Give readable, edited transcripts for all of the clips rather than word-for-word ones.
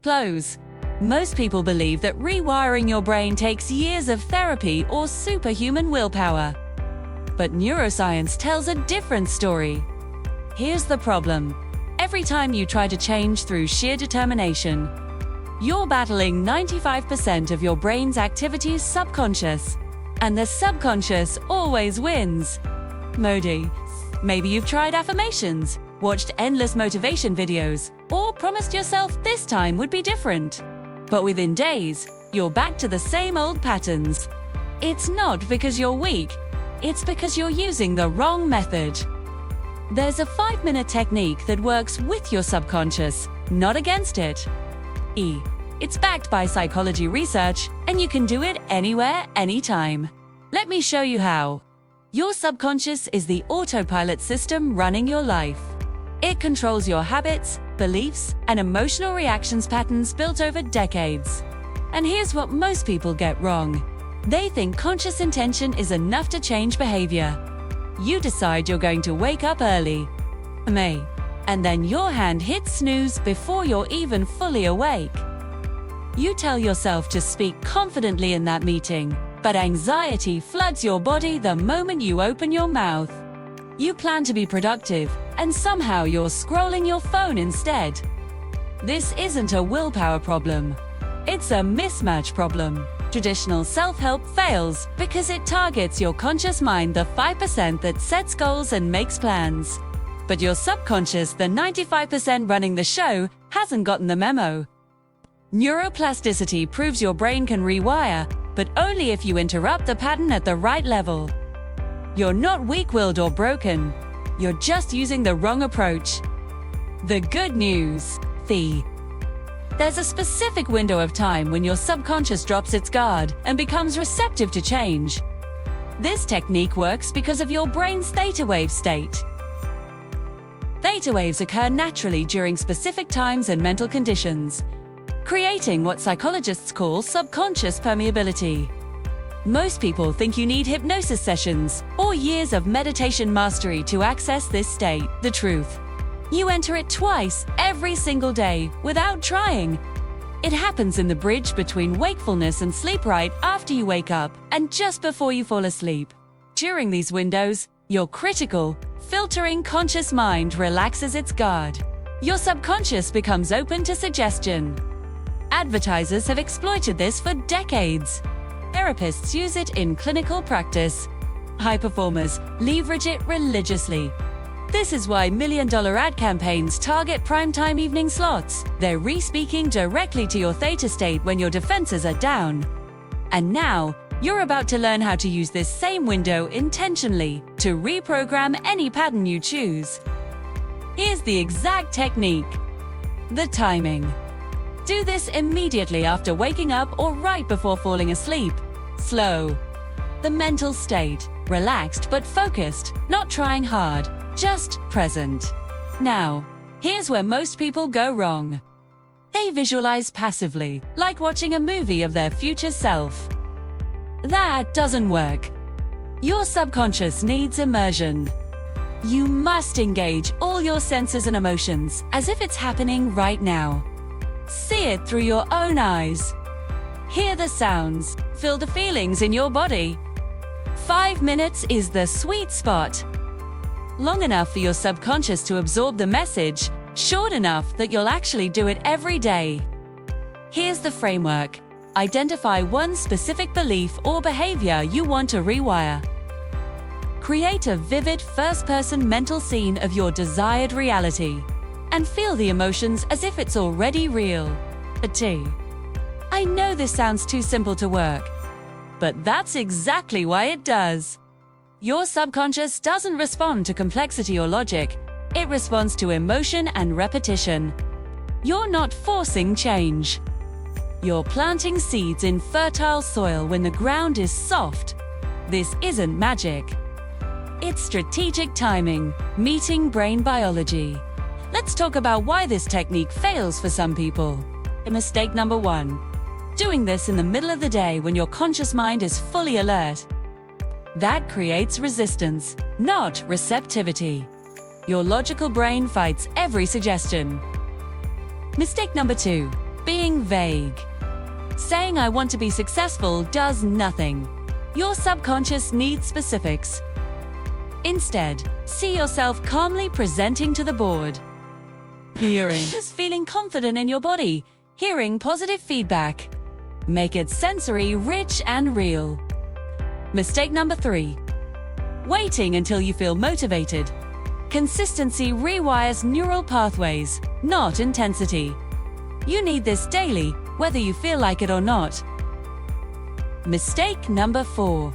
Close. Most people believe that rewiring your brain takes years of therapy or superhuman willpower. But neuroscience tells a different story. Here's the problem. Every time you try to change through sheer determination, you're battling 95% of your brain's activities subconscious. And the subconscious always wins. Modi. Maybe you've tried affirmations, watched endless motivation videos, or promised yourself this time would be different. But within days, you're back to the same old patterns. It's not because you're weak, it's because you're using the wrong method. There's a 5-minute technique that works with your subconscious, not against it. It's backed by psychology research, and you can do it anywhere, anytime. Let me show you how. Your subconscious is the autopilot system running your life. It controls your habits, beliefs, and emotional reactions patterns built over decades. And here's what most people get wrong. They think conscious intention is enough to change behavior. You decide you're going to wake up early, and then your hand hits snooze before you're even fully awake. You tell yourself to speak confidently in that meeting, but anxiety floods your body the moment you open your mouth. You plan to be productive, and somehow you're scrolling your phone instead. This isn't a willpower problem. It's a mismatch problem. Traditional self-help fails because it targets your conscious mind, the 5% that sets goals and makes plans. But your subconscious, the 95% running the show, hasn't gotten the memo. Neuroplasticity proves your brain can rewire, but only if you interrupt the pattern at the right level. You're not weak-willed or broken. You're just using the wrong approach. The good news: there's a specific window of time when your subconscious drops its guard and becomes receptive to change. This technique works because of your brain's theta wave state. Theta waves occur naturally during specific times and mental conditions, creating what psychologists call subconscious permeability. Most people think you need hypnosis sessions or years of meditation mastery to access this state. The truth: you enter it twice every single day without trying. It happens in the bridge between wakefulness and sleep, right after you wake up and just before you fall asleep. During these windows, your critical, filtering conscious mind relaxes its guard. Your subconscious becomes open to suggestion. Advertisers have exploited this for decades. Therapists use it in clinical practice. High performers leverage it religiously. This is why million-dollar ad campaigns target primetime evening slots. They're re-speaking directly to your theta state when your defenses are down. And now, you're about to learn how to use this same window intentionally to reprogram any pattern you choose. Here's the exact technique. The timing. Do this immediately after waking up or right before falling asleep. Slow. The mental state: relaxed but focused, not trying hard, just present. Now, here's where most people go wrong. They visualize passively, like watching a movie of their future self. That doesn't work. Your subconscious needs immersion. You must engage all your senses and emotions as if it's happening right now. See it through your own eyes. Hear the sounds, feel the feelings in your body. 5 minutes is the sweet spot. Long enough for your subconscious to absorb the message, short enough that you'll actually do it every day. Here's the framework. Identify one specific belief or behavior you want to rewire. Create a vivid first-person mental scene of your desired reality, and feel the emotions as if it's already real. I know this sounds too simple to work, but that's exactly why it does. Your subconscious doesn't respond to complexity or logic. It responds to emotion and repetition. You're not forcing change. You're planting seeds in fertile soil when the ground is soft. This isn't magic. It's strategic timing, meeting brain biology. Let's talk about why this technique fails for some people. Mistake number 1. Doing this in the middle of the day when your conscious mind is fully alert. That creates resistance, not receptivity. Your logical brain fights every suggestion. Mistake number 2. being vague. Saying I want to be successful does nothing. Your subconscious needs specifics. Instead, see yourself calmly presenting to the board. Hearing is feeling confident in your body, hearing positive feedback. Make it sensory, rich, and real. Mistake number 3. Waiting until you feel motivated. Consistency rewires neural pathways, not intensity. You need this daily, whether you feel like it or not. Mistake number 4.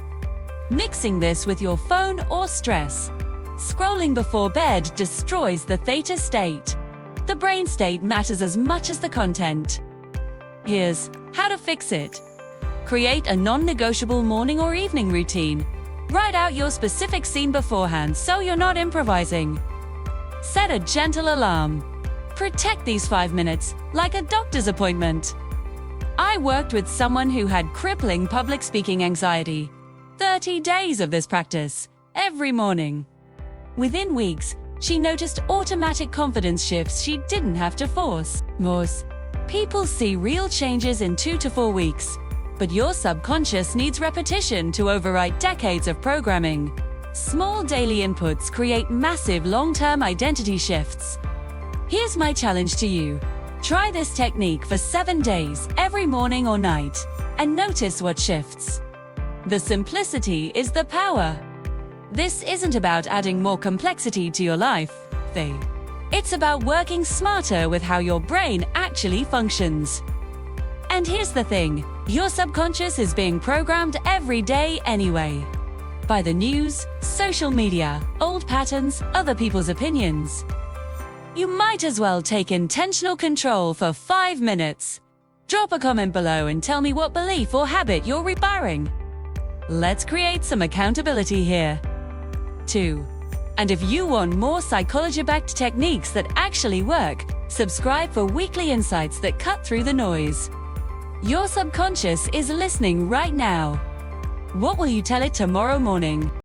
Mixing this with your phone or stress. Scrolling before bed destroys the theta state. The brain state matters as much as the content. Here's how to fix it. Create a non-negotiable morning or evening routine. Write out your specific scene beforehand so you're not improvising. Set a gentle alarm. Protect these 5 minutes like a doctor's appointment. I worked with someone who had crippling public speaking anxiety. 30 days of this practice, every morning. Within weeks, she noticed automatic confidence shifts she didn't have to force. Most people see real changes in 2 to 4 weeks, but your subconscious needs repetition to overwrite decades of programming. Small daily inputs create massive long-term identity shifts. Here's my challenge to you. Try this technique for 7 days, every morning or night, and notice what shifts. The simplicity is the power. This isn't about adding more complexity to your life, it's about working smarter with how your brain actually functions. And here's the thing, your subconscious is being programmed every day anyway. By the news, social media, old patterns, other people's opinions. You might as well take intentional control for 5 minutes. Drop a comment below and tell me what belief or habit you're rewiring. Let's create some accountability here. 2. And if you want more psychology-backed techniques that actually work, subscribe for weekly insights that cut through the noise. Your subconscious is listening right now. What will you tell it tomorrow morning?